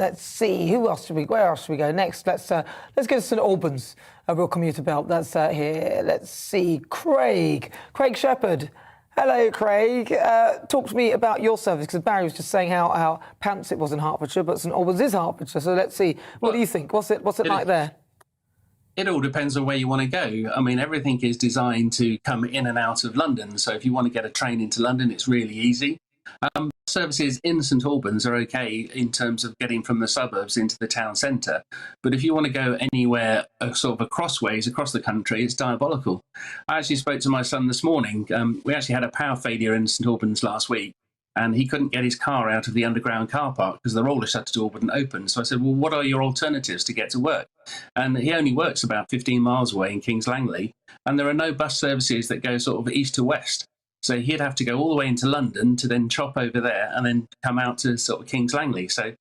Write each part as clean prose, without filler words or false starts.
Let's see, where else should we go next? Let's go to St Albans, a real commuter belt. That's here. Let's see, Craig Shepherd. Hello, Craig. Talk to me about your service, because Barry was just saying how pants it was in Hertfordshire, but St Albans is Hertfordshire. So let's see, what do you think? What's it like there? It all depends on where you want to go. I mean, everything is designed to come in and out of London. So if you want to get a train into London, it's really easy. Services in St Albans are okay in terms of getting from the suburbs into the town centre. But if you want to go anywhere sort of crossways across the country, it's diabolical. I actually spoke to my son this morning. We actually had a power failure in St Albans last week, and he couldn't get his car out of the underground car park because the roller shutter door wouldn't open. So I said, well, what are your alternatives to get to work? And he only works about 15 miles away in Kings Langley, and there are no bus services that go sort of east to west. So he'd have to go all the way into London to then chop over there and then come out to sort of Kings Langley. So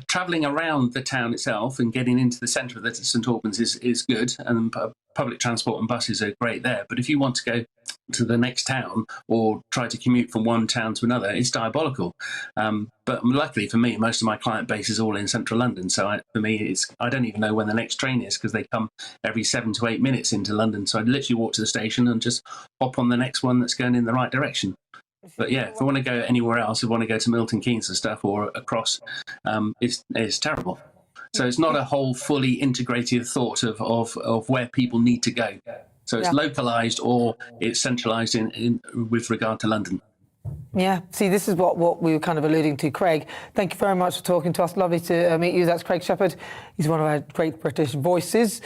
travelling around the town itself and getting into the centre of the St Albans is good, and public transport and buses are great there. But if you want to go to the next town or try to commute from one town to another, it's diabolical. But luckily for me, most of my client base is all in central London. So for me, I don't even know when the next train is, because they come every 7 to 8 minutes into London. So I literally walk to the station and just hop on the next one that's going in the right direction. But yeah, if I want to go anywhere else, if I want to go to Milton Keynes and stuff or across, it's terrible. So it's not a whole fully integrated thought of where people need to go. So it's localised or it's centralised in with regard to London. Yeah, see, this is what we were kind of alluding to. Craig, thank you very much for talking to us. Lovely to meet you. That's Craig Shepherd. He's one of our great British voices.